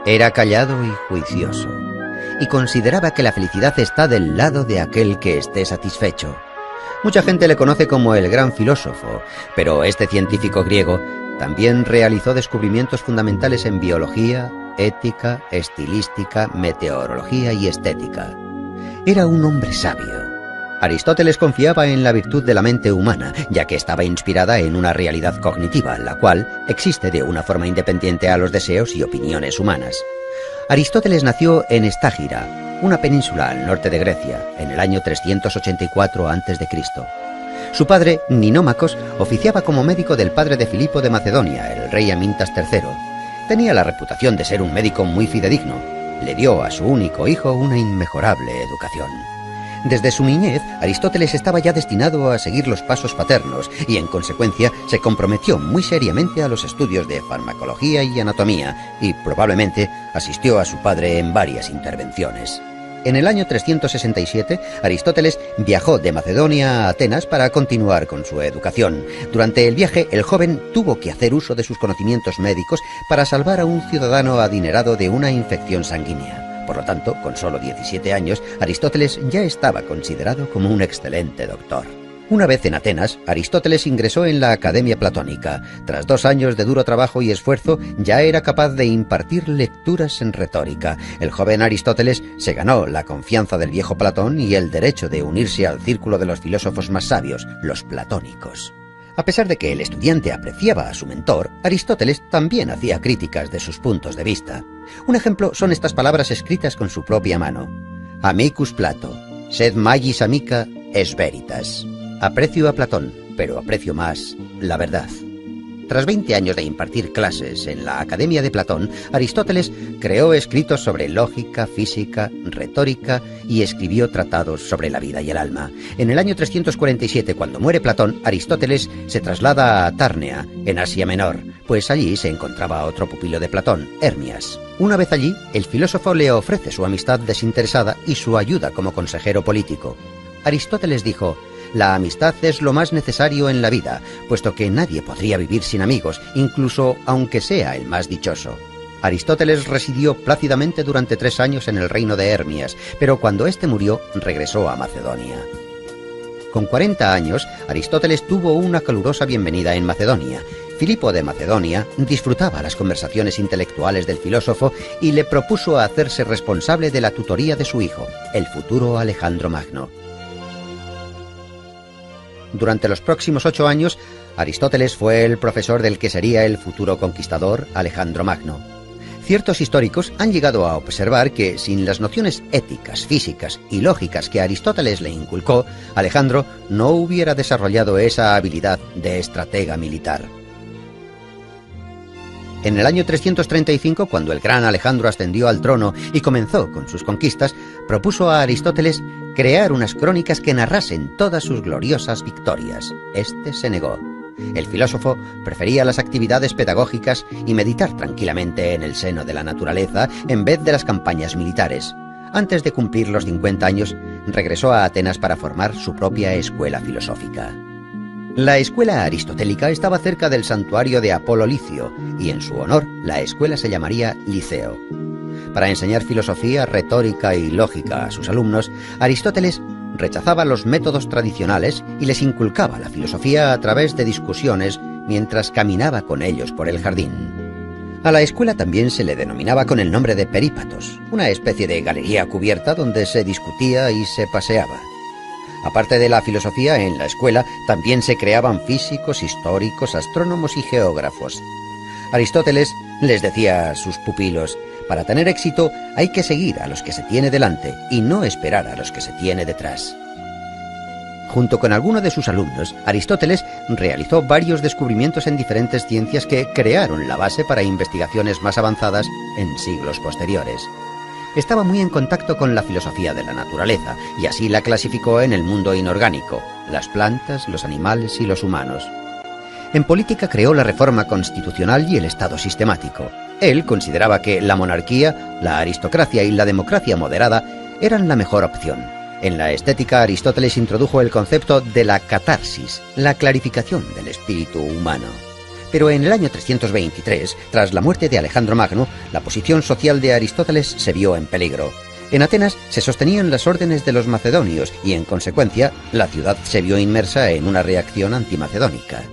Era callado y juicioso, y consideraba que la felicidad está del lado de aquel que esté satisfecho. Mucha gente le conoce como el gran filósofo, pero este científico griego también realizó descubrimientos fundamentales en biología, ética, estilística, meteorología y estética. Era un hombre sabio. Aristóteles confiaba en la virtud de la mente humana, ya que estaba inspirada en una realidad cognitiva, la cual existe de una forma independiente a los deseos y opiniones humanas. Aristóteles nació en Estágira, una península al norte de Grecia, en el año 384 a.C. Su padre, Ninómacos, oficiaba como médico del padre de Filipo de Macedonia, el rey Amintas III. Tenía la reputación de ser un médico muy fidedigno. Le dio a su único hijo una inmejorable educación. Desde su niñez, Aristóteles estaba ya destinado a seguir los pasos paternos y, en consecuencia, se comprometió muy seriamente a los estudios de farmacología y anatomía y, probablemente, asistió a su padre en varias intervenciones. En el año 367, Aristóteles viajó de Macedonia a Atenas para continuar con su educación. Durante el viaje, el joven tuvo que hacer uso de sus conocimientos médicos para salvar a un ciudadano adinerado de una infección sanguínea. Por lo tanto, con solo 17 años, Aristóteles ya estaba considerado como un excelente doctor. Una vez en Atenas, Aristóteles ingresó en la Academia Platónica. Tras 2 años de duro trabajo y esfuerzo, ya era capaz de impartir lecturas en retórica. El joven Aristóteles se ganó la confianza del viejo Platón y el derecho de unirse al círculo de los filósofos más sabios, los platónicos. A pesar de que el estudiante apreciaba a su mentor, Aristóteles también hacía críticas de sus puntos de vista. Un ejemplo son estas palabras escritas con su propia mano. Amicus Plato, sed magis amica es veritas. Aprecio a Platón, pero aprecio más la verdad. Tras 20 años de impartir clases en la Academia de Platón, Aristóteles creó escritos sobre lógica, física, retórica y escribió tratados sobre la vida y el alma. En el año 347, cuando muere Platón, Aristóteles se traslada a Tárnea, en Asia Menor, pues allí se encontraba otro pupilo de Platón, Hermias. Una vez allí, el filósofo le ofrece su amistad desinteresada y su ayuda como consejero político. Aristóteles dijo: la amistad es lo más necesario en la vida, puesto que nadie podría vivir sin amigos, incluso aunque sea el más dichoso. Aristóteles residió plácidamente durante 3 años en el reino de Hermias, pero cuando éste murió, regresó a Macedonia. Con 40 años, Aristóteles tuvo una calurosa bienvenida en Macedonia. Filipo de Macedonia disfrutaba las conversaciones intelectuales del filósofo y le propuso hacerse responsable de la tutoría de su hijo, el futuro Alejandro Magno. Durante los próximos 8 años, Aristóteles fue el profesor del que sería el futuro conquistador Alejandro Magno. Ciertos históricos han llegado a observar que, sin las nociones éticas, físicas y lógicas que Aristóteles le inculcó, Alejandro no hubiera desarrollado esa habilidad de estratega militar. En el año 335, cuando el gran Alejandro ascendió al trono y comenzó con sus conquistas, propuso a Aristóteles crear unas crónicas que narrasen todas sus gloriosas victorias. Este se negó. El filósofo prefería las actividades pedagógicas y meditar tranquilamente en el seno de la naturaleza en vez de las campañas militares. Antes de cumplir los 50 años, regresó a Atenas para formar su propia escuela filosófica. La escuela aristotélica estaba cerca del santuario de Apolo Licio, y en su honor la escuela se llamaría Liceo. Para enseñar filosofía, retórica y lógica a sus alumnos, Aristóteles rechazaba los métodos tradicionales y les inculcaba la filosofía a través de discusiones mientras caminaba con ellos por el jardín. A la escuela también se le denominaba con el nombre de perípatos, una especie de galería cubierta donde se discutía y se paseaba. Aparte de la filosofía, en la escuela también se creaban físicos, históricos, astrónomos y geógrafos. Aristóteles les decía a sus pupilos: para tener éxito hay que seguir a los que se tiene delante y no esperar a los que se tiene detrás. Junto con algunos de sus alumnos, Aristóteles realizó varios descubrimientos en diferentes ciencias que crearon la base para investigaciones más avanzadas en siglos posteriores. Estaba muy en contacto con la filosofía de la naturaleza y así la clasificó en el mundo inorgánico, las plantas, los animales y los humanos. En política creó la reforma constitucional y el Estado sistemático. Él consideraba que la monarquía, la aristocracia y la democracia moderada eran la mejor opción. En la estética, Aristóteles introdujo el concepto de la catarsis, la clarificación del espíritu humano. Pero en el año 323, tras la muerte de Alejandro Magno, la posición social de Aristóteles se vio en peligro. En Atenas se sostenían las órdenes de los macedonios y, en consecuencia, la ciudad se vio inmersa en una reacción antimacedónica.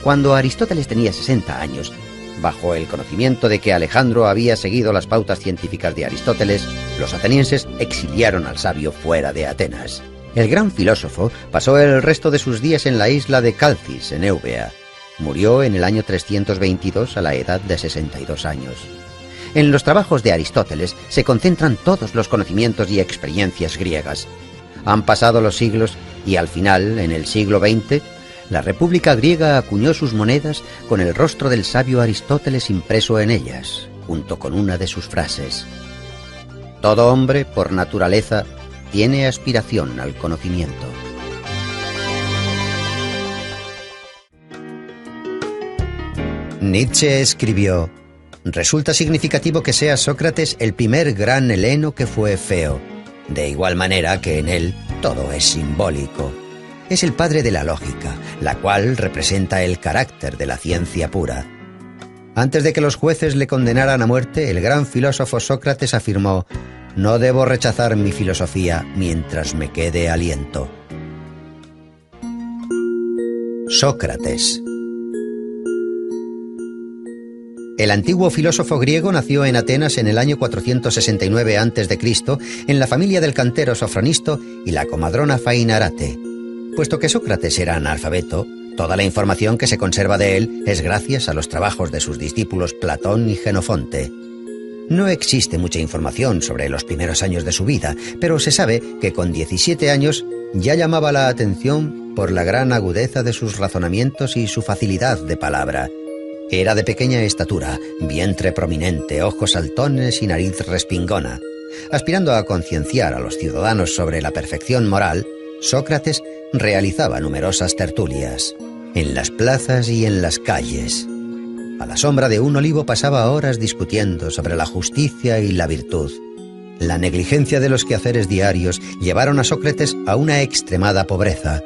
Cuando Aristóteles tenía 60 años, bajo el conocimiento de que Alejandro había seguido las pautas científicas de Aristóteles, los atenienses exiliaron al sabio fuera de Atenas. El gran filósofo pasó el resto de sus días en la isla de Calcis, en Eubea. Murió en el año 322 a la edad de 62 años. En los trabajos de Aristóteles se concentran todos los conocimientos y experiencias griegas. Han pasado los siglos y al final, en el siglo XX, la República griega acuñó sus monedas con el rostro del sabio Aristóteles impreso en ellas, junto con una de sus frases. Todo hombre, por naturaleza, tiene aspiración al conocimiento. Nietzsche escribió: resulta significativo que sea Sócrates el primer gran heleno que fue feo, de igual manera que en él todo es simbólico. Es el padre de la lógica, la cual representa el carácter de la ciencia pura. Antes de que los jueces le condenaran a muerte, el gran filósofo Sócrates afirmó: no debo rechazar mi filosofía mientras me quede aliento. Sócrates. El antiguo filósofo griego nació en Atenas en el año 469 a.C., en la familia del cantero Sofronisto y la comadrona Fainarate. Puesto que Sócrates era analfabeto, toda la información que se conserva de él es gracias a los trabajos de sus discípulos Platón y Jenofonte. No existe mucha información sobre los primeros años de su vida, pero se sabe que con 17 años ya llamaba la atención por la gran agudeza de sus razonamientos y su facilidad de palabra. Era de pequeña estatura, vientre prominente, ojos saltones y nariz respingona. Aspirando a concienciar a los ciudadanos sobre la perfección moral, Sócrates realizaba numerosas tertulias, en las plazas y en las calles. A la sombra de un olivo pasaba horas discutiendo sobre la justicia y la virtud. La negligencia de los quehaceres diarios llevaron a Sócrates a una extremada pobreza.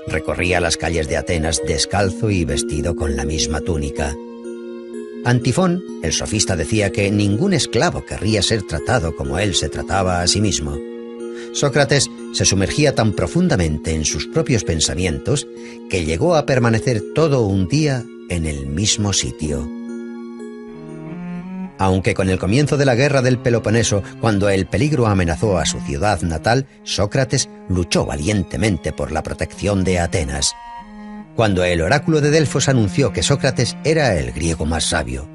Recorría las calles de Atenas descalzo y vestido con la misma túnica. Antifón, el sofista, decía que ningún esclavo querría ser tratado como él se trataba a sí mismo. Sócrates se sumergía tan profundamente en sus propios pensamientos que llegó a permanecer todo un día en el mismo sitio. Aunque con el comienzo de la guerra del Peloponeso, cuando el peligro amenazó a su ciudad natal, Sócrates luchó valientemente por la protección de Atenas. Cuando el oráculo de Delfos anunció que Sócrates era el griego más sabio,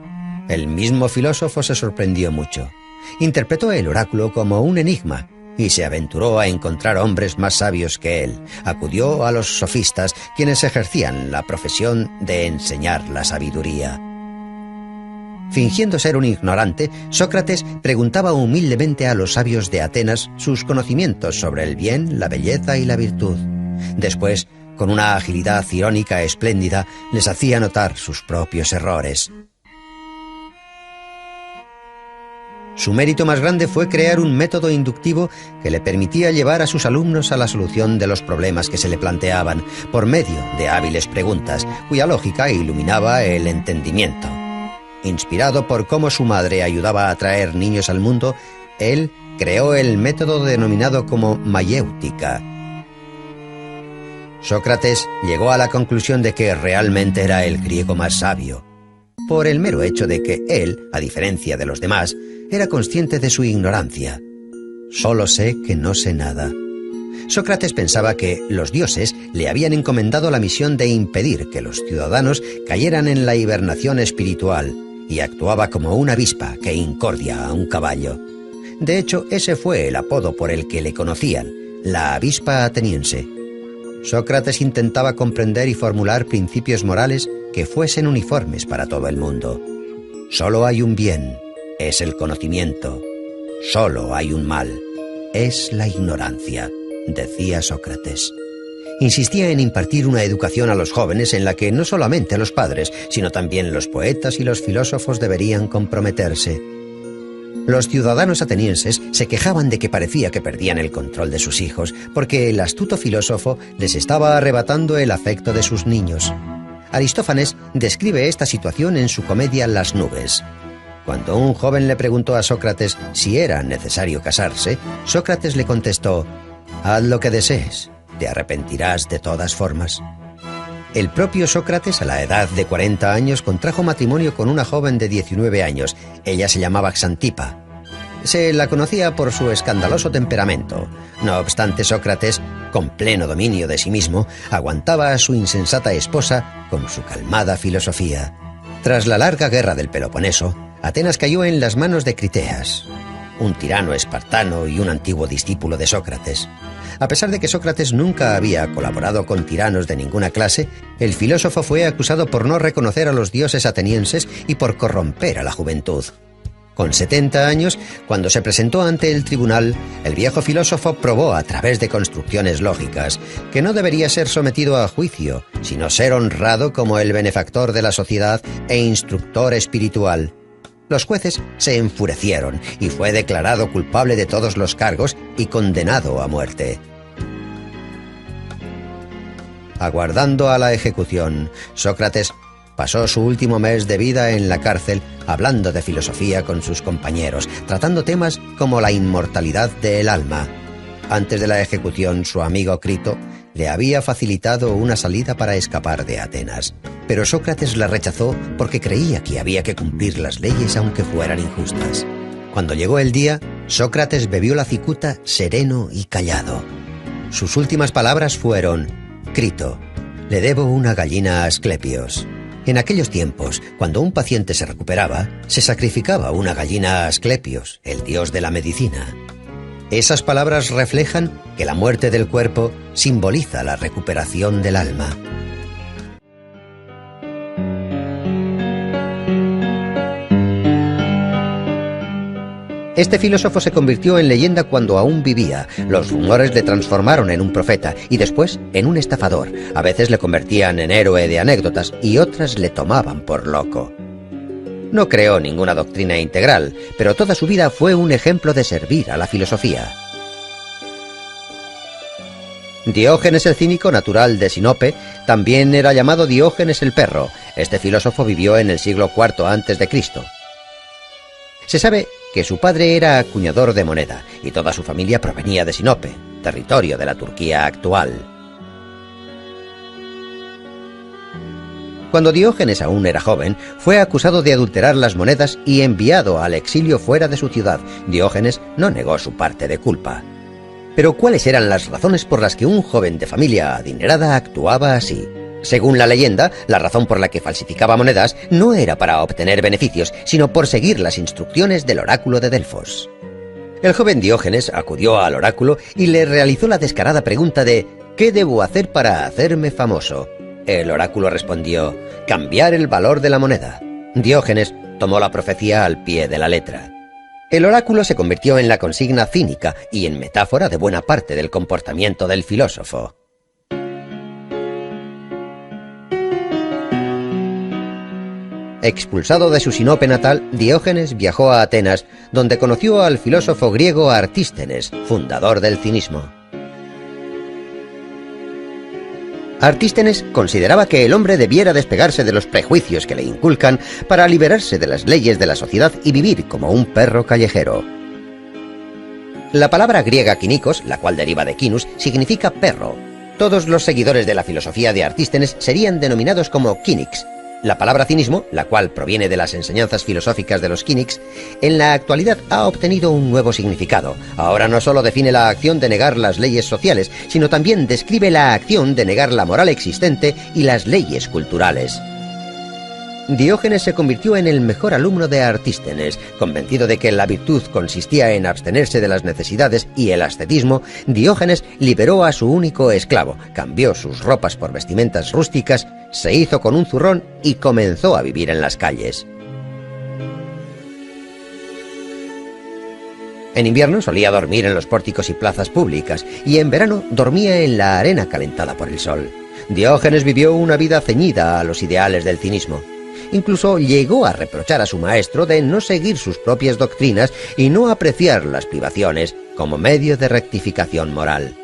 el mismo filósofo se sorprendió mucho. Interpretó el oráculo como un enigma y se aventuró a encontrar hombres más sabios que él. Acudió a los sofistas, quienes ejercían la profesión de enseñar la sabiduría. Fingiendo ser un ignorante, Sócrates preguntaba humildemente a los sabios de Atenas sus conocimientos sobre el bien, la belleza y la virtud. Después, con una agilidad irónica espléndida, les hacía notar sus propios errores. Su mérito más grande fue crear un método inductivo que le permitía llevar a sus alumnos a la solución de los problemas que se le planteaban, por medio de hábiles preguntas, cuya lógica iluminaba el entendimiento. Inspirado por cómo su madre ayudaba a traer niños al mundo, él creó el método denominado como mayéutica. Sócrates llegó a la conclusión de que realmente era el griego más sabio, por el mero hecho de que él, a diferencia de los demás, era consciente de su ignorancia. Solo sé que no sé nada. Sócrates pensaba que los dioses le habían encomendado la misión de impedir que los ciudadanos cayeran en la hibernación espiritual, y actuaba como una avispa que incordia a un caballo. De hecho, ese fue el apodo por el que le conocían, la avispa ateniense. Sócrates intentaba comprender y formular principios morales que fuesen uniformes para todo el mundo. Solo hay un bien, es el conocimiento. Solo hay un mal, es la ignorancia, decía Sócrates. Insistía en impartir una educación a los jóvenes en la que no solamente los padres, sino también los poetas y los filósofos deberían comprometerse. Los ciudadanos atenienses se quejaban de que parecía que perdían el control de sus hijos, porque el astuto filósofo les estaba arrebatando el afecto de sus niños. Aristófanes describe esta situación en su comedia Las nubes. Cuando un joven le preguntó a Sócrates si era necesario casarse, Sócrates le contestó: «Haz lo que desees, te arrepentirás de todas formas». El propio Sócrates, a la edad de 40 años, contrajo matrimonio con una joven de 19 años. Ella se llamaba Xantipa. Se la conocía por su escandaloso temperamento. No obstante, Sócrates, con pleno dominio de sí mismo, aguantaba a su insensata esposa con su calmada filosofía. Tras la larga guerra del Peloponeso, Atenas cayó en las manos de Criteas, un tirano espartano y un antiguo discípulo de Sócrates. A pesar de que Sócrates nunca había colaborado con tiranos de ninguna clase, el filósofo fue acusado por no reconocer a los dioses atenienses y por corromper a la juventud. Con 70 años, cuando se presentó ante el tribunal, el viejo filósofo probó a través de construcciones lógicas que no debería ser sometido a juicio, sino ser honrado como el benefactor de la sociedad e instructor espiritual. Los jueces se enfurecieron y fue declarado culpable de todos los cargos y condenado a muerte. Aguardando a la ejecución, Sócrates pasó su último mes de vida en la cárcel hablando de filosofía con sus compañeros, tratando temas como la inmortalidad del alma. Antes de la ejecución, su amigo Crito le había facilitado una salida para escapar de Atenas, pero Sócrates la rechazó porque creía que había que cumplir las leyes aunque fueran injustas. Cuando llegó el día, Sócrates bebió la cicuta sereno y callado. Sus últimas palabras fueron: «Crito, le debo una gallina a Asclepios». En aquellos tiempos, cuando un paciente se recuperaba, se sacrificaba una gallina a Asclepios, el dios de la medicina. Esas palabras reflejan que la muerte del cuerpo simboliza la recuperación del alma. Este filósofo se convirtió en leyenda cuando aún vivía. Los rumores le transformaron en un profeta y después en un estafador. A veces le convertían en héroe de anécdotas y otras le tomaban por loco. No creó ninguna doctrina integral, pero toda su vida fue un ejemplo de servir a la filosofía. Diógenes el cínico, natural de Sinope, también era llamado Diógenes el perro. Este filósofo vivió en el siglo IV a.C. Se sabe que su padre era acuñador de moneda y toda su familia provenía de Sinope, territorio de la Turquía actual. Cuando Diógenes aún era joven, fue acusado de adulterar las monedas y enviado al exilio fuera de su ciudad. Diógenes no negó su parte de culpa. Pero ¿cuáles eran las razones por las que un joven de familia adinerada actuaba así? Según la leyenda, la razón por la que falsificaba monedas no era para obtener beneficios, sino por seguir las instrucciones del oráculo de Delfos. El joven Diógenes acudió al oráculo y le realizó la descarada pregunta de ¿qué debo hacer para hacerme famoso? El oráculo respondió: cambiar el valor de la moneda. Diógenes tomó la profecía al pie de la letra. El oráculo se convirtió en la consigna cínica y en metáfora de buena parte del comportamiento del filósofo. Expulsado de su Sinope natal, Diógenes viajó a Atenas, donde conoció al filósofo griego Artístenes, fundador del cinismo. Artístenes consideraba que el hombre debiera despegarse de los prejuicios que le inculcan para liberarse de las leyes de la sociedad y vivir como un perro callejero. La palabra griega kinikos, la cual deriva de kinus, significa perro. Todos los seguidores de la filosofía de Artístenes serían denominados como kiniks. La palabra cinismo, la cual proviene de las enseñanzas filosóficas de los kiniks, en la actualidad ha obtenido un nuevo significado. Ahora no solo define la acción de negar las leyes sociales, sino también describe la acción de negar la moral existente y las leyes culturales. Diógenes se convirtió en el mejor alumno de Artístenes. Convencido de que la virtud consistía en abstenerse de las necesidades y el ascetismo, Diógenes liberó a su único esclavo, cambió sus ropas por vestimentas rústicas, se hizo con un zurrón y comenzó a vivir en las calles. En invierno solía dormir en los pórticos y plazas públicas, y en verano dormía en la arena calentada por el sol. Diógenes vivió una vida ceñida a los ideales del cinismo. Incluso llegó a reprochar a su maestro de no seguir sus propias doctrinas y no apreciar las privaciones como medio de rectificación moral.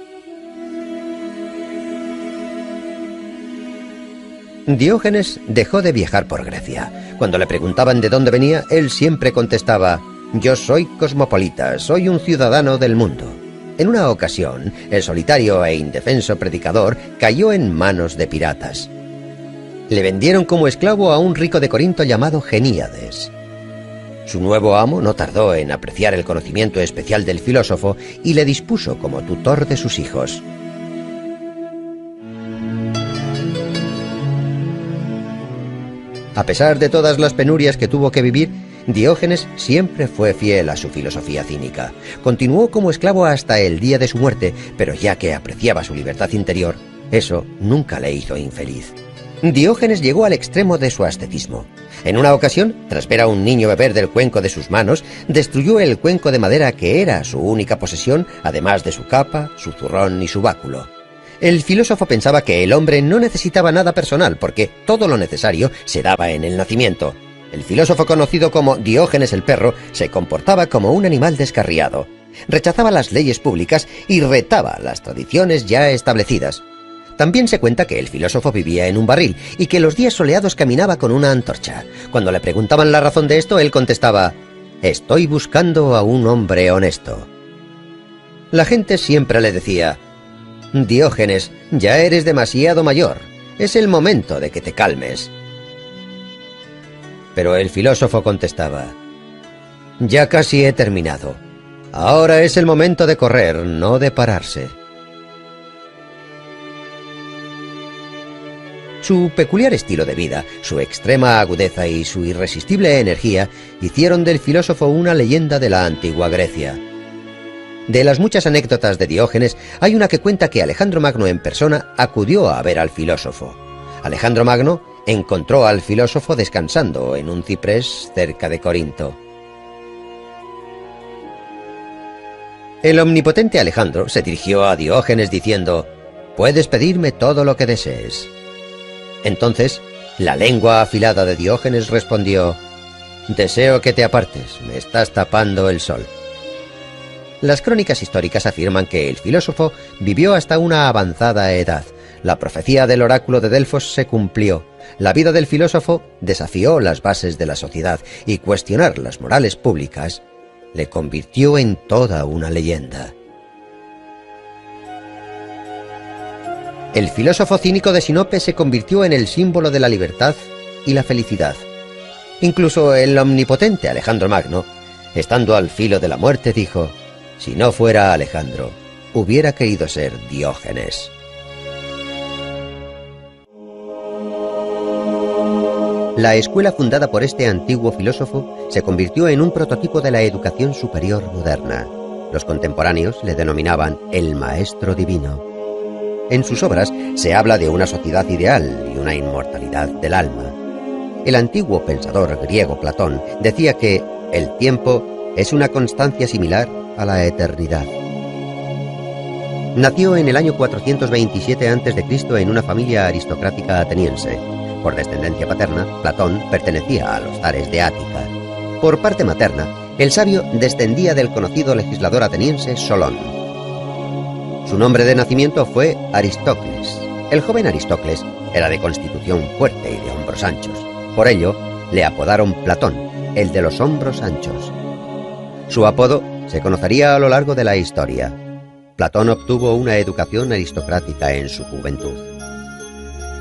Diógenes dejó de viajar por Grecia. Cuando le preguntaban de dónde venía, él siempre contestaba: «Yo soy cosmopolita, soy un ciudadano del mundo». En una ocasión, el solitario e indefenso predicador cayó en manos de piratas. Le vendieron como esclavo a un rico de Corinto llamado Geníades. Su nuevo amo no tardó en apreciar el conocimiento especial del filósofo y le dispuso como tutor de sus hijos. A pesar de todas las penurias que tuvo que vivir, Diógenes siempre fue fiel a su filosofía cínica. Continuó como esclavo hasta el día de su muerte, pero ya que apreciaba su libertad interior, eso nunca le hizo infeliz. Diógenes llegó al extremo de su ascetismo. En una ocasión, tras ver a un niño beber del cuenco de sus manos, destruyó el cuenco de madera que era su única posesión, además de su capa, su zurrón y su báculo. El filósofo pensaba que el hombre no necesitaba nada personal porque todo lo necesario se daba en el nacimiento. El filósofo conocido como Diógenes el perro se comportaba como un animal descarriado. Rechazaba las leyes públicas y retaba las tradiciones ya establecidas. También se cuenta que el filósofo vivía en un barril y que los días soleados caminaba con una antorcha. Cuando le preguntaban la razón de esto, él contestaba: «Estoy buscando a un hombre honesto». La gente siempre le decía: «Diógenes, ya eres demasiado mayor. Es el momento de que te calmes». Pero el filósofo contestaba: «Ya casi he terminado. Ahora es el momento de correr, no de pararse». Su peculiar estilo de vida, su extrema agudeza y su irresistible energía hicieron del filósofo una leyenda de la antigua Grecia. De las muchas anécdotas de Diógenes, hay una que cuenta que Alejandro Magno en persona acudió a ver al filósofo. Alejandro Magno encontró al filósofo descansando en un ciprés cerca de Corinto. El omnipotente Alejandro se dirigió a Diógenes diciendo: «Puedes pedirme todo lo que desees». Entonces, la lengua afilada de Diógenes respondió: «Deseo que te apartes, me estás tapando el sol». Las crónicas históricas afirman que el filósofo vivió hasta una avanzada edad. La profecía del oráculo de Delfos se cumplió. La vida del filósofo desafió las bases de la sociedad y cuestionar las morales públicas le convirtió en toda una leyenda. El filósofo cínico de Sinope se convirtió en el símbolo de la libertad y la felicidad. Incluso el omnipotente Alejandro Magno, estando al filo de la muerte, dijo: «Si no fuera Alejandro, hubiera querido ser Diógenes». La escuela fundada por este antiguo filósofo se convirtió en un prototipo de la educación superior moderna. Los contemporáneos le denominaban el Maestro Divino. En sus obras se habla de una sociedad ideal y una inmortalidad del alma. El antiguo pensador griego Platón decía que el tiempo es una constancia similar a la eternidad. Nació en el año 427 a.C. en una familia aristocrática ateniense. Por descendencia paterna, Platón pertenecía a los zares de Ática. Por parte materna, el sabio descendía del conocido legislador ateniense Solón. Su nombre de nacimiento fue Aristócles. El joven Aristócles era de constitución fuerte y de hombros anchos. Por ello, le apodaron Platón, el de los hombros anchos. Su apodo se conocería a lo largo de la historia. Platón obtuvo una educación aristocrática en su juventud.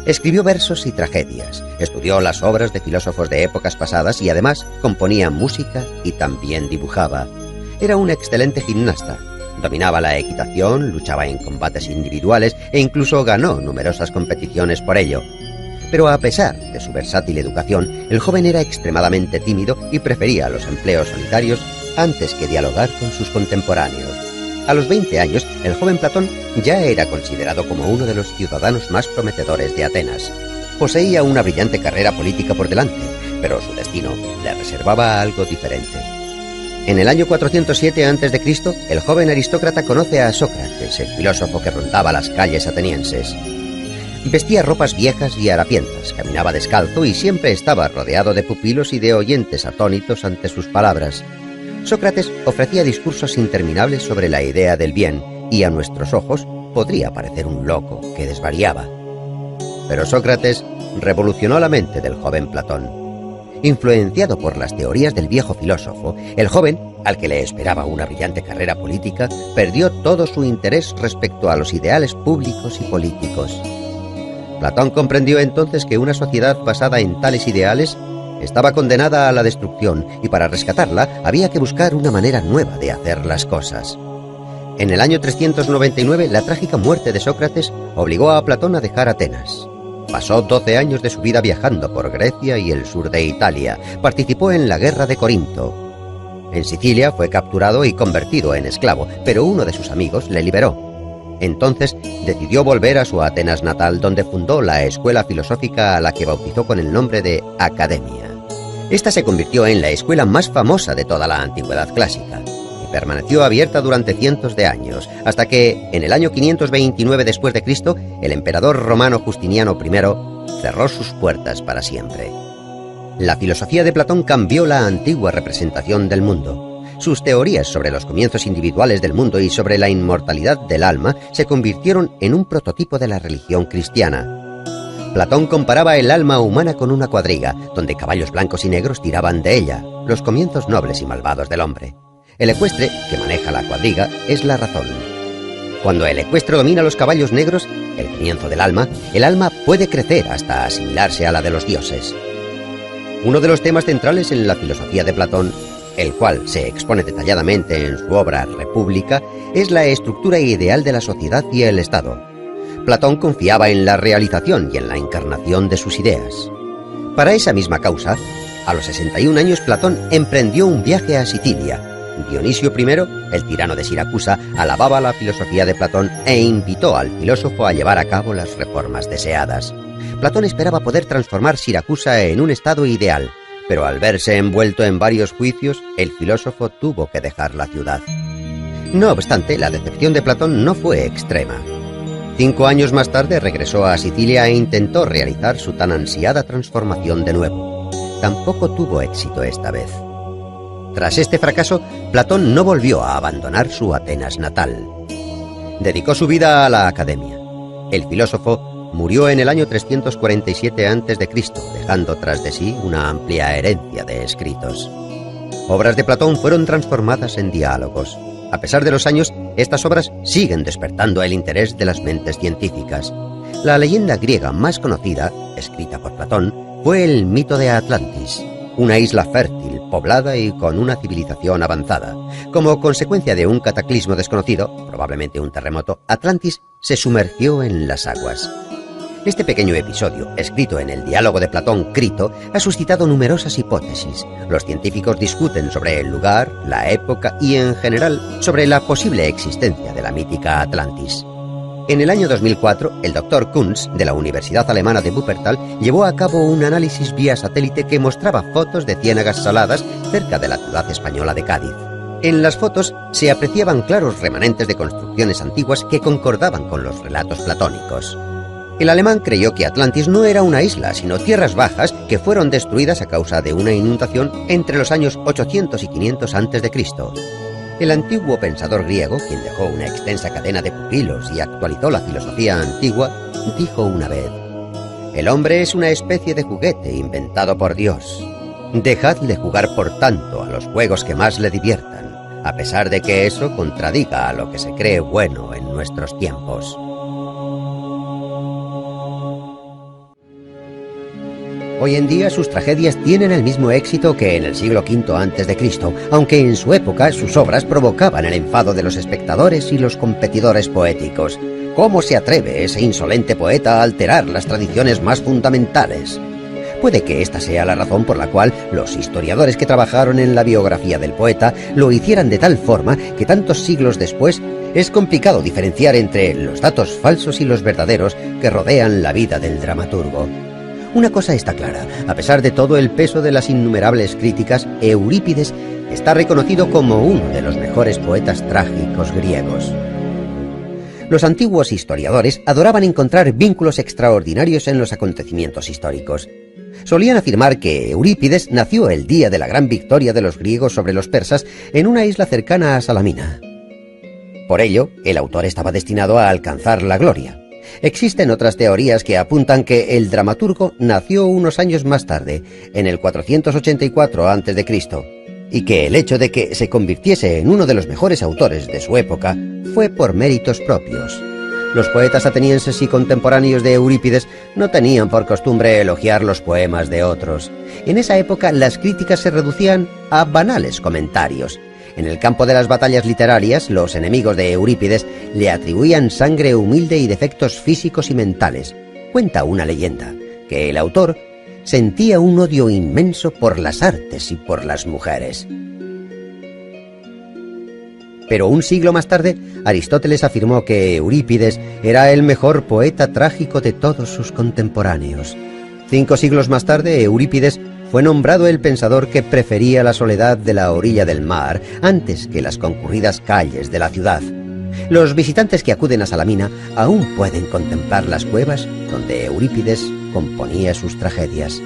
Escribió versos y tragedias, estudió las obras de filósofos de épocas pasadas y además componía música y también dibujaba. Era un excelente gimnasta, dominaba la equitación, luchaba en combates individuales e incluso ganó numerosas competiciones por ello. Pero a pesar de su versátil educación, el joven era extremadamente tímido y prefería los empleos solitarios antes que dialogar con sus contemporáneos. A los 20 años, el joven Platón ya era considerado como uno de los ciudadanos más prometedores de Atenas. Poseía una brillante carrera política por delante, pero su destino le reservaba algo diferente. En el año 407 a.C., el joven aristócrata conoce a Sócrates, el filósofo que rondaba las calles atenienses. Vestía ropas viejas y harapientas, caminaba descalzo y siempre estaba rodeado de pupilos y de oyentes atónitos ante sus palabras. Sócrates ofrecía discursos interminables sobre la idea del bien y a nuestros ojos podría parecer un loco que desvariaba. Pero Sócrates revolucionó la mente del joven Platón. Influenciado por las teorías del viejo filósofo, el joven, al que le esperaba una brillante carrera política, perdió todo su interés respecto a los ideales públicos y políticos. Platón comprendió entonces que una sociedad basada en tales ideales estaba condenada a la destrucción y para rescatarla había que buscar una manera nueva de hacer las cosas. En el año 399, la trágica muerte de Sócrates obligó a Platón a dejar Atenas. Pasó 12 años de su vida viajando por Grecia y el sur de Italia. Participó en la guerra de Corinto. En Sicilia fue capturado y convertido en esclavo, pero uno de sus amigos le liberó. Entonces decidió volver a su Atenas natal, donde fundó la escuela filosófica a la que bautizó con el nombre de Academia. Esta se convirtió en la escuela más famosa de toda la antigüedad clásica y permaneció abierta durante cientos de años, hasta que, en el año 529 después de Cristo, el emperador romano Justiniano I cerró sus puertas para siempre. La filosofía de Platón cambió la antigua representación del mundo. Sus teorías sobre los comienzos individuales del mundo y sobre la inmortalidad del alma se convirtieron en un prototipo de la religión cristiana. Platón comparaba el alma humana con una cuadriga, donde caballos blancos y negros tiraban de ella, los comienzos nobles y malvados del hombre. El ecuestre, que maneja la cuadriga, es la razón. Cuando el ecuestre domina los caballos negros, el comienzo del alma, el alma puede crecer hasta asimilarse a la de los dioses. Uno de los temas centrales en la filosofía de Platón, el cual se expone detalladamente en su obra República, es la estructura ideal de la sociedad y el Estado. Platón confiaba en la realización y en la encarnación de sus ideas. Para esa misma causa, a los 61 años Platón emprendió un viaje a Sicilia. Dionisio I, el tirano de Siracusa, alababa la filosofía de Platón e invitó al filósofo a llevar a cabo las reformas deseadas. Platón esperaba poder transformar Siracusa en un estado ideal, pero al verse envuelto en varios juicios, el filósofo tuvo que dejar la ciudad. No obstante, la decepción de Platón no fue extrema. 5 años más tarde regresó a Sicilia e intentó realizar su tan ansiada transformación de nuevo. Tampoco tuvo éxito esta vez. Tras este fracaso, Platón no volvió a abandonar su Atenas natal. Dedicó su vida a la academia. El filósofo murió en el año 347 a.C., dejando tras de sí una amplia herencia de escritos. Obras de Platón fueron transformadas en diálogos. A pesar de los años, estas obras siguen despertando el interés de las mentes científicas. La leyenda griega más conocida, escrita por Platón, fue el mito de Atlantis, una isla fértil, poblada y con una civilización avanzada. Como consecuencia de un cataclismo desconocido, probablemente un terremoto, Atlantis se sumergió en las aguas. Este pequeño episodio, escrito en el diálogo de Platón Crito, ha suscitado numerosas hipótesis. Los científicos discuten sobre el lugar, la época y, en general, sobre la posible existencia de la mítica Atlantis. En el año 2004, el Dr. Kunz, de la Universidad Alemana de Wuppertal, llevó a cabo un análisis vía satélite que mostraba fotos de ciénagas saladas cerca de la ciudad española de Cádiz. En las fotos se apreciaban claros remanentes de construcciones antiguas que concordaban con los relatos platónicos. El alemán creyó que Atlantis no era una isla, sino tierras bajas que fueron destruidas a causa de una inundación entre los años 800 y 500 a.C. El antiguo pensador griego, quien dejó una extensa cadena de pupilos y actualizó la filosofía antigua, dijo una vez: «El hombre es una especie de juguete inventado por Dios. Dejadle jugar por tanto a los juegos que más le diviertan, a pesar de que eso contradiga a lo que se cree bueno en nuestros tiempos». Hoy en día sus tragedias tienen el mismo éxito que en el siglo V a.C., aunque en su época sus obras provocaban el enfado de los espectadores y los competidores poéticos. ¿Cómo se atreve ese insolente poeta a alterar las tradiciones más fundamentales? Puede que esta sea la razón por la cual los historiadores que trabajaron en la biografía del poeta lo hicieran de tal forma que tantos siglos después es complicado diferenciar entre los datos falsos y los verdaderos que rodean la vida del dramaturgo. Una cosa está clara: a pesar de todo el peso de las innumerables críticas, Eurípides está reconocido como uno de los mejores poetas trágicos griegos. Los antiguos historiadores adoraban encontrar vínculos extraordinarios en los acontecimientos históricos. Solían afirmar que Eurípides nació el día de la gran victoria de los griegos sobre los persas en una isla cercana a Salamina. Por ello, el autor estaba destinado a alcanzar la gloria. Existen otras teorías que apuntan que el dramaturgo nació unos años más tarde, en el 484 a.C., y que el hecho de que se convirtiese en uno de los mejores autores de su época fue por méritos propios. Los poetas atenienses y contemporáneos de Eurípides no tenían por costumbre elogiar los poemas de otros. En esa época las críticas se reducían a banales comentarios. En el campo de las batallas literarias, los enemigos de Eurípides le atribuían sangre humilde y defectos físicos y mentales. Cuenta una leyenda que el autor sentía un odio inmenso por las artes y por las mujeres. Pero un siglo más tarde, Aristóteles afirmó que Eurípides era el mejor poeta trágico de todos sus contemporáneos. 5 siglos más tarde, Eurípides fue nombrado el pensador que prefería la soledad de la orilla del mar antes que las concurridas calles de la ciudad. Los visitantes que acuden a Salamina aún pueden contemplar las cuevas donde Eurípides componía sus tragedias.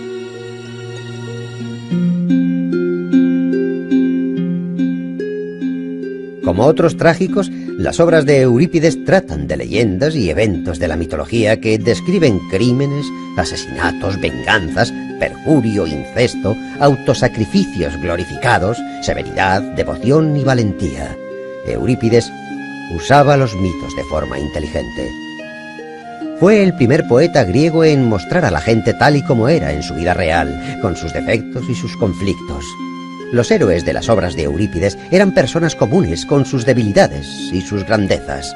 Como otros trágicos, las obras de Eurípides tratan de leyendas y eventos de la mitología que describen crímenes, asesinatos, venganzas, perjurio, incesto, autosacrificios glorificados, severidad, devoción y valentía. Eurípides usaba los mitos de forma inteligente. Fue el primer poeta griego en mostrar a la gente tal y como era en su vida real, con sus defectos y sus conflictos. Los héroes de las obras de Eurípides eran personas comunes con sus debilidades y sus grandezas.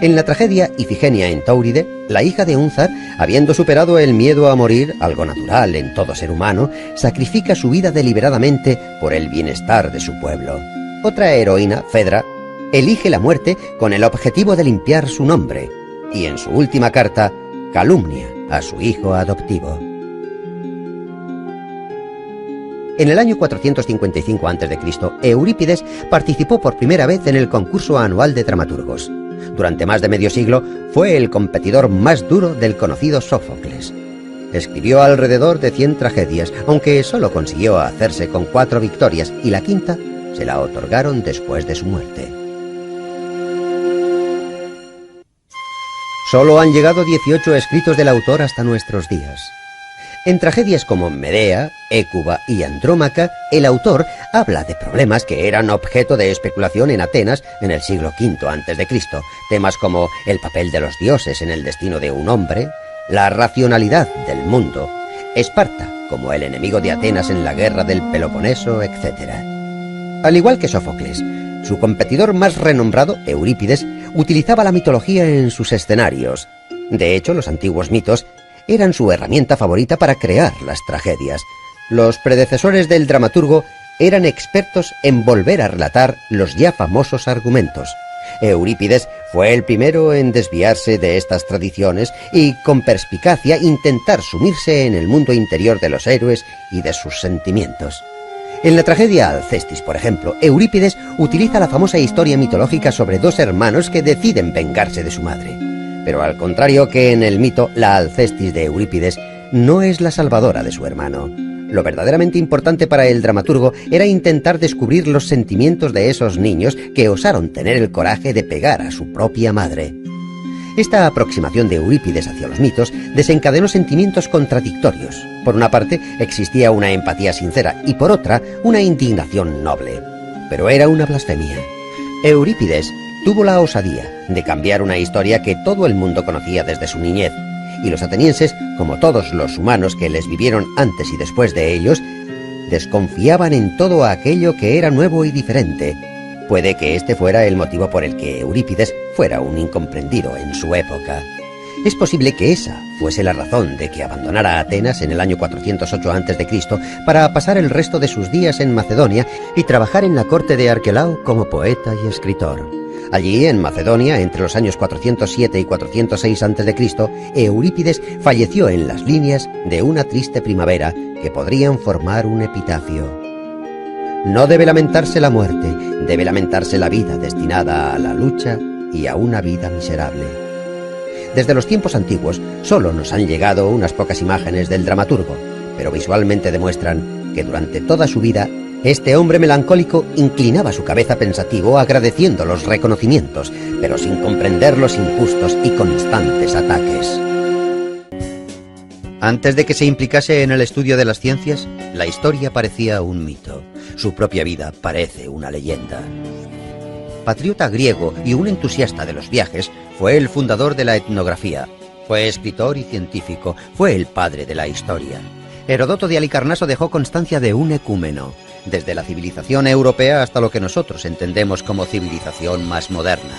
En la tragedia Ifigenia en Táuride, la hija de Únzar, habiendo superado el miedo a morir, algo natural en todo ser humano, sacrifica su vida deliberadamente por el bienestar de su pueblo. Otra heroína, Fedra, elige la muerte con el objetivo de limpiar su nombre, y en su última carta calumnia a su hijo adoptivo. En el año 455 a.C., Eurípides participó por primera vez en el concurso anual de dramaturgos. Durante más de medio siglo fue el competidor más duro del conocido Sófocles. Escribió alrededor de 100 tragedias, aunque solo consiguió hacerse con 4 victorias y la quinta se la otorgaron después de su muerte. Solo han llegado 18 escritos del autor hasta nuestros días. En tragedias como Medea, Hécuba y Andrómaca, el autor habla de problemas que eran objeto de especulación en Atenas en el siglo V a.C., temas como el papel de los dioses en el destino de un hombre, la racionalidad del mundo, Esparta como el enemigo de Atenas en la guerra del Peloponeso, etc. Al igual que Sófocles, su competidor más renombrado, Eurípides, utilizaba la mitología en sus escenarios. De hecho, los antiguos mitos eran su herramienta favorita para crear las tragedias. Los predecesores del dramaturgo eran expertos en volver a relatar los ya famosos argumentos. Eurípides fue el primero en desviarse de estas tradiciones y, con perspicacia, intentar sumirse en el mundo interior de los héroes y de sus sentimientos. En la tragedia Alcestis, por ejemplo, Eurípides utiliza la famosa historia mitológica sobre 2 hermanos que deciden vengarse de su madre. Pero al contrario que en el mito, la Alcestis de Eurípides no es la salvadora de su hermano. Lo verdaderamente importante para el dramaturgo era intentar descubrir los sentimientos de esos niños que osaron tener el coraje de pegar a su propia madre. Esta aproximación de Eurípides hacia los mitos desencadenó sentimientos contradictorios. Por una parte, existía una empatía sincera y por otra, una indignación noble. Pero era una blasfemia. Eurípides tuvo la osadía de cambiar una historia que todo el mundo conocía desde su niñez, y los atenienses, como todos los humanos que les vivieron antes y después de ellos, desconfiaban en todo aquello que era nuevo y diferente. Puede que este fuera el motivo por el que Eurípides fuera un incomprendido en su época. Es posible que esa fuese la razón de que abandonara Atenas en el año 408 a.C. para pasar el resto de sus días en Macedonia y trabajar en la corte de Arquelao como poeta y escritor. Allí, en Macedonia, entre los años 407 y 406 a.C., Eurípides falleció en las líneas de una triste primavera que podrían formar un epitafio. No debe lamentarse la muerte, debe lamentarse la vida destinada a la lucha y a una vida miserable. Desde los tiempos antiguos solo nos han llegado unas pocas imágenes del dramaturgo, pero visualmente demuestran que durante toda su vida Este hombre melancólico inclinaba su cabeza pensativo agradeciendo los reconocimientos, pero sin comprender los injustos y constantes ataques. Antes de que se implicase en el estudio de las ciencias, la historia parecía un mito. Su propia vida parece una leyenda. Patriota griego y un entusiasta de los viajes, fue el fundador de la etnografía. Fue escritor y científico, fue el padre de la historia. Heródoto de Halicarnaso dejó constancia de un ecúmeno, desde la civilización europea hasta lo que nosotros entendemos como civilización más moderna.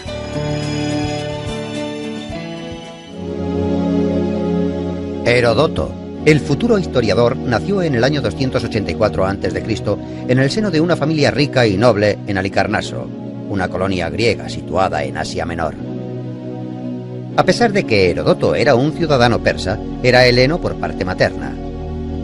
Heródoto, el futuro historiador, nació en el año 284 a.C. en el seno de una familia rica y noble en Halicarnaso, una colonia griega situada en Asia Menor. A pesar de que Heródoto era un ciudadano persa, era heleno por parte materna.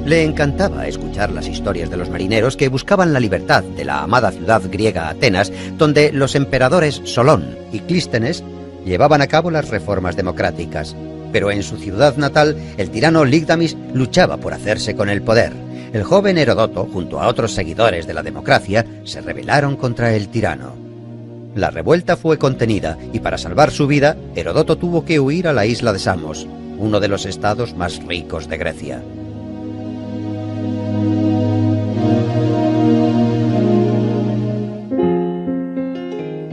Le encantaba escuchar las historias de los marineros que buscaban la libertad de la amada ciudad griega Atenas, donde los emperadores Solón y Clístenes llevaban a cabo las reformas democráticas. Pero en su ciudad natal, el tirano Ligdamis luchaba por hacerse con el poder. El joven Heródoto, junto a otros seguidores de la democracia, se rebelaron contra el tirano. La revuelta fue contenida y para salvar su vida, Heródoto tuvo que huir a la isla de Samos, uno de los estados más ricos de Grecia.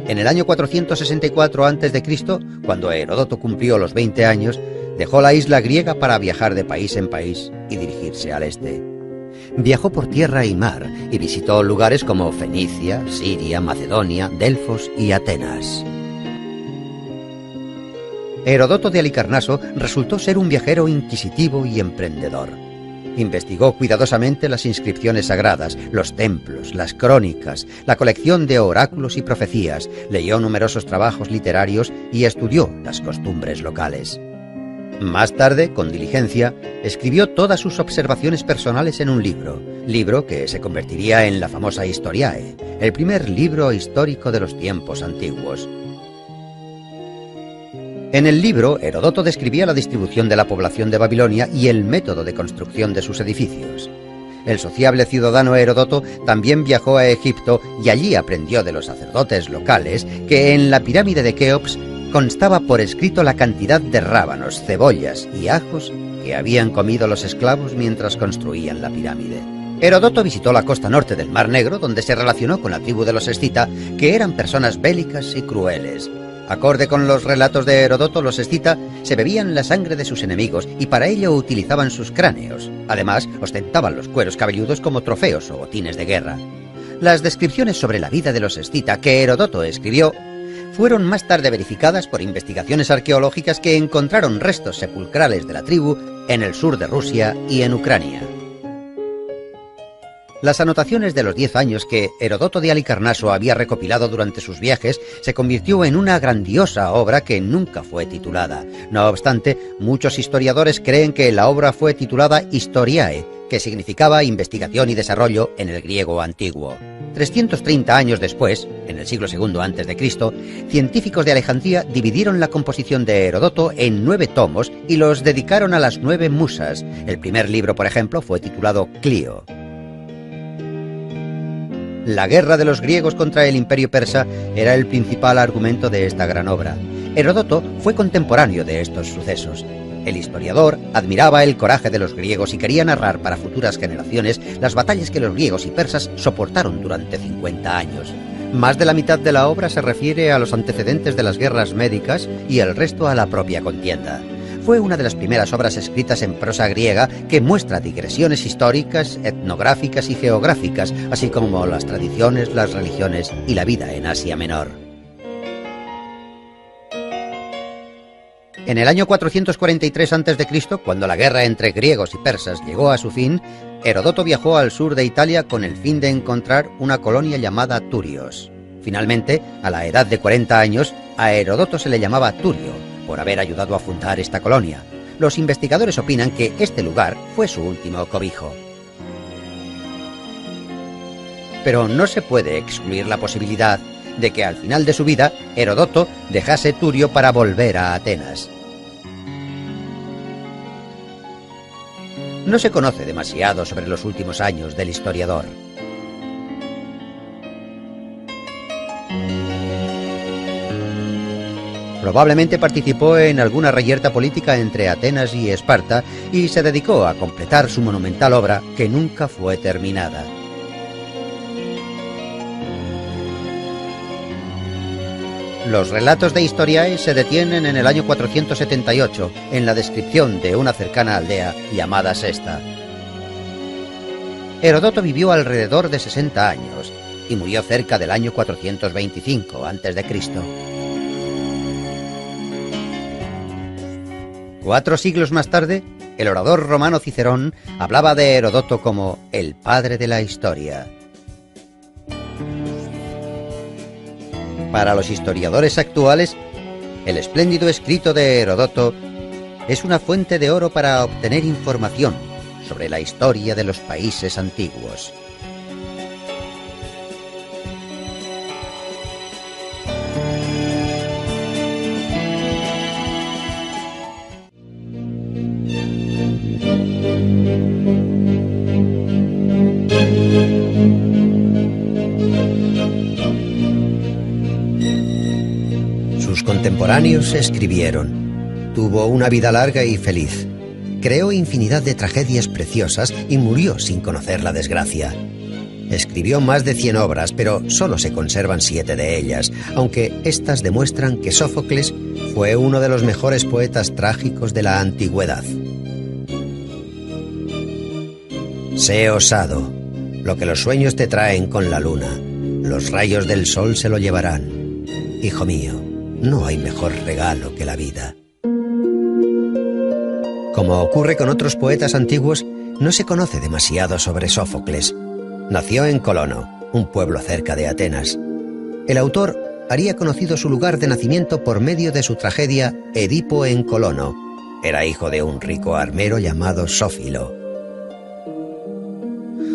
En el año 464 a.C., cuando Heródoto cumplió los 20 años, dejó la isla griega para viajar de país en país y dirigirse al este. Viajó por tierra y mar y visitó lugares como Fenicia, Siria, Macedonia, Delfos y Atenas. Heródoto de Halicarnaso resultó ser un viajero inquisitivo y emprendedor. Investigó cuidadosamente las inscripciones sagradas, los templos, las crónicas, la colección de oráculos y profecías, leyó numerosos trabajos literarios y estudió las costumbres locales. Más tarde, con diligencia, escribió todas sus observaciones personales en un libro que se convertiría en la famosa Historiae, el primer libro histórico de los tiempos antiguos. En el libro, Heródoto describía la distribución de la población de Babilonia y el método de construcción de sus edificios. El sociable ciudadano Heródoto también viajó a Egipto y allí aprendió de los sacerdotes locales que en la pirámide de Keops constaba por escrito la cantidad de rábanos, cebollas y ajos que habían comido los esclavos mientras construían la pirámide. Heródoto visitó la costa norte del Mar Negro, donde se relacionó con la tribu de los escita, que eran personas bélicas y crueles. Acorde con los relatos de Heródoto, los escita se bebían la sangre de sus enemigos y para ello utilizaban sus cráneos. Además, ostentaban los cueros cabelludos como trofeos o botines de guerra. Las descripciones sobre la vida de los escita que Heródoto escribió fueron más tarde verificadas por investigaciones arqueológicas que encontraron restos sepulcrales de la tribu en el sur de Rusia y en Ucrania. Las anotaciones de los 10 años que Heródoto de Halicarnaso había recopilado durante sus viajes se convirtió en una grandiosa obra que nunca fue titulada. No obstante, muchos historiadores creen que la obra fue titulada Historiae, que significaba investigación y desarrollo en el griego antiguo. 330 años después, en el siglo II a.C., científicos de Alejandría dividieron la composición de Heródoto en 9 tomos y los dedicaron a las 9 musas. El primer libro, por ejemplo, fue titulado Clío. La guerra de los griegos contra el imperio persa era el principal argumento de esta gran obra. Heródoto fue contemporáneo de estos sucesos. El historiador admiraba el coraje de los griegos y quería narrar para futuras generaciones las batallas que los griegos y persas soportaron durante 50 años. Más de la mitad de la obra se refiere a los antecedentes de las guerras médicas y el resto a la propia contienda. Fue una de las primeras obras escritas en prosa griega que muestra digresiones históricas, etnográficas y geográficas, así como las tradiciones, las religiones y la vida en Asia Menor. En el año 443 a.C., cuando la guerra entre griegos y persas llegó a su fin, Heródoto viajó al sur de Italia con el fin de encontrar una colonia llamada Turios. Finalmente, a la edad de 40 años, a Heródoto se le llamaba Turio, por haber ayudado a fundar esta colonia. Los investigadores opinan que este lugar fue su último cobijo. Pero no se puede excluir la posibilidad de que al final de su vida, Heródoto dejase Turio para volver a Atenas. No se conoce demasiado sobre los últimos años del historiador. Probablemente participó en alguna reyerta política entre Atenas y Esparta y se dedicó a completar su monumental obra que nunca fue terminada. Los relatos de Historiae se detienen en el año 478, en la descripción de una cercana aldea llamada Sesta. Heródoto vivió alrededor de 60 años y murió cerca del año 425 a.C. 4 siglos más tarde, el orador romano Cicerón hablaba de Heródoto como el padre de la historia. Para los historiadores actuales, el espléndido escrito de Heródoto es una fuente de oro para obtener información sobre la historia de los países antiguos. Sus contemporáneos escribieron: tuvo una vida larga y feliz. Creó infinidad de tragedias preciosas y murió sin conocer la desgracia. Escribió más de 100 obras, pero solo se conservan 7 de ellas, aunque éstas demuestran que Sófocles fue uno de los mejores poetas trágicos de la antigüedad. Sé osado. Lo que los sueños te traen con la luna, los rayos del sol se lo llevarán. Hijo mío, no hay mejor regalo que la vida. Como ocurre con otros poetas antiguos, no se conoce demasiado sobre Sófocles. Nació en Colono, un pueblo cerca de Atenas. El autor haría conocido su lugar de nacimiento por medio de su tragedia Edipo en Colono. Era hijo de un rico armero llamado Sófilo.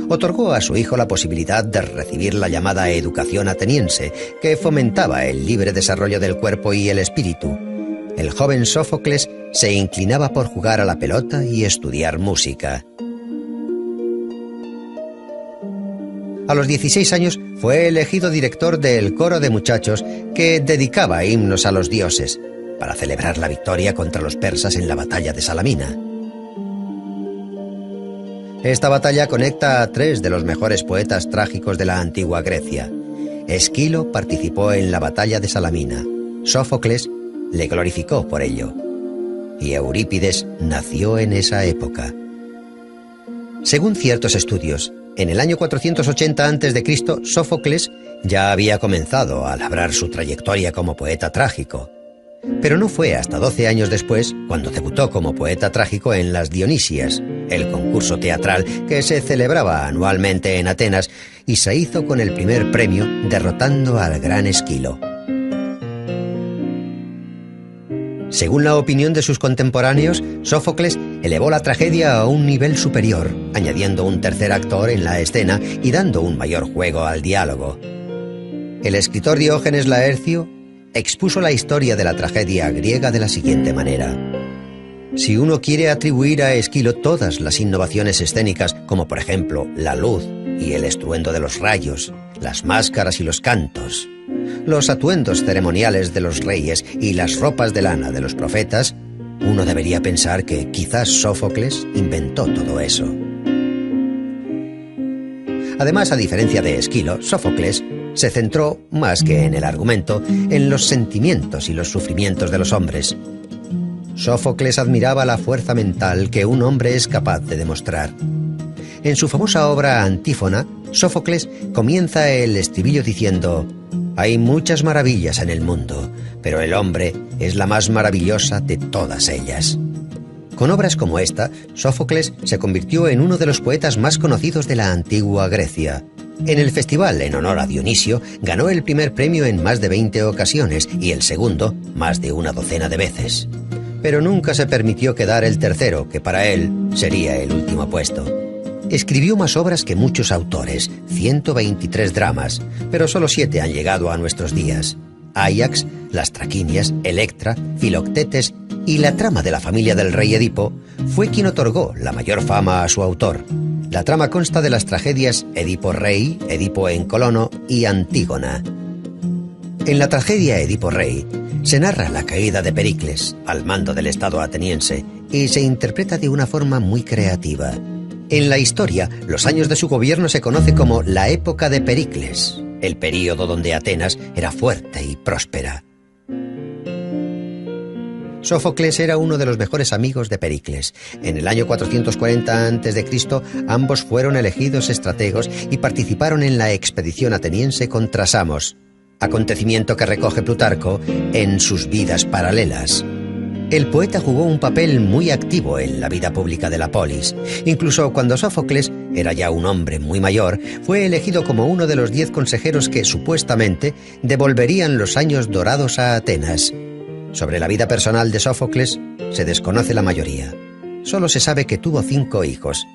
Otorgó a su hijo la posibilidad de recibir la llamada educación ateniense, que fomentaba el libre desarrollo del cuerpo y el espíritu. El joven Sófocles se inclinaba por jugar a la pelota y estudiar música. A los 16 años fue elegido director del coro de muchachos que dedicaba himnos a los dioses, para celebrar la victoria contra los persas en la batalla de Salamina. Esta batalla conecta a 3 de los mejores poetas trágicos de la antigua Grecia. Esquilo participó en la batalla de Salamina. Sófocles le glorificó por ello. Y Eurípides nació en esa época. Según ciertos estudios, en el año 480 a.C., Sófocles ya había comenzado a labrar su trayectoria como poeta trágico. Pero no fue hasta 12 años después cuando debutó como poeta trágico en las Dionisias, el concurso teatral que se celebraba anualmente en Atenas, y se hizo con el primer premio derrotando al gran Esquilo. Según la opinión de sus contemporáneos, Sófocles elevó la tragedia a un nivel superior, añadiendo un tercer actor en la escena y dando un mayor juego al diálogo. El escritor Diógenes Laercio expuso la historia de la tragedia griega de la siguiente manera: si uno quiere atribuir a Esquilo todas las innovaciones escénicas, como por ejemplo la luz y el estruendo de los rayos, las máscaras y los cantos, los atuendos ceremoniales de los reyes y las ropas de lana de los profetas, uno debería pensar que quizás Sófocles inventó todo eso. Además, a diferencia de Esquilo, Sófocles se centró, más que en el argumento, en los sentimientos y los sufrimientos de los hombres. Sófocles admiraba la fuerza mental que un hombre es capaz de demostrar. En su famosa obra Antífona, Sófocles comienza el estribillo diciendo: hay muchas maravillas en el mundo, pero el hombre es la más maravillosa de todas ellas. Con obras como esta, Sófocles se convirtió en uno de los poetas más conocidos de la antigua Grecia. En el festival en honor a Dionisio, ganó el primer premio en más de 20 ocasiones y el segundo más de una docena de veces. Pero nunca se permitió quedar el tercero, que para él sería el último puesto. Escribió más obras que muchos autores, 123 dramas, pero solo 7 han llegado a nuestros días. Áyax, las Traquinias, Electra, Filoctetes y la trama de la familia del rey Edipo fue quien otorgó la mayor fama a su autor. La trama consta de las tragedias Edipo Rey, Edipo en Colono y Antígona. En la tragedia Edipo Rey, Se narra la caída de Pericles al mando del Estado ateniense y se interpreta de una forma muy creativa. En la historia, los años de su gobierno se conoce como la época de Pericles, el período donde Atenas era fuerte y próspera. Sófocles era uno de los mejores amigos de Pericles. En el año 440 a.C., ambos fueron elegidos estrategos y participaron en la expedición ateniense contra Samos, acontecimiento que recoge Plutarco en sus Vidas Paralelas. El poeta jugó un papel muy activo en la vida pública de la polis. Incluso cuando Sófocles era ya un hombre muy mayor, fue elegido como uno de los 10 consejeros que, supuestamente, devolverían los años dorados a Atenas. Sobre la vida personal de Sófocles se desconoce la mayoría. Solo se sabe que tuvo 5 hijos.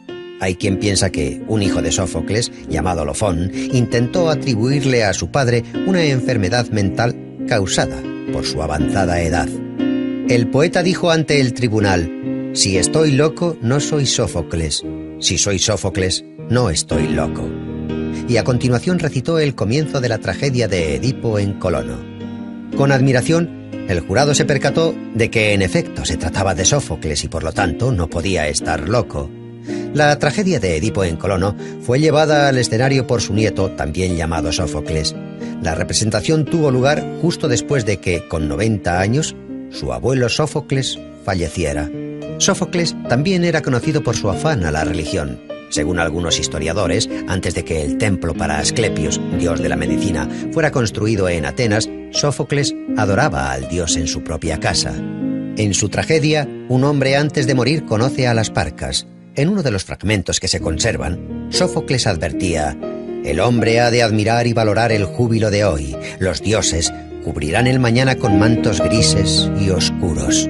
Hay quien piensa que un hijo de Sófocles, llamado Lofón, intentó atribuirle a su padre una enfermedad mental causada por su avanzada edad. El poeta dijo ante el tribunal: «Si estoy loco, no soy Sófocles. Si soy Sófocles, no estoy loco». Y a continuación recitó el comienzo de la tragedia de Edipo en Colono. Con admiración, el jurado se percató de que en efecto se trataba de Sófocles y por lo tanto no podía estar loco. La tragedia de Edipo en Colono fue llevada al escenario por su nieto, también llamado Sófocles. La representación tuvo lugar justo después de que, con 90 años, su abuelo Sófocles falleciera. Sófocles también era conocido por su afán a la religión. Según algunos historiadores, antes de que el templo para Asclepios, dios de la medicina, fuera construido en Atenas, Sófocles adoraba al dios en su propia casa. En su tragedia, un hombre antes de morir conoce a las Parcas. En uno de los fragmentos que se conservan, Sófocles advertía: «El hombre ha de admirar y valorar el júbilo de hoy. Los dioses cubrirán el mañana con mantos grises y oscuros».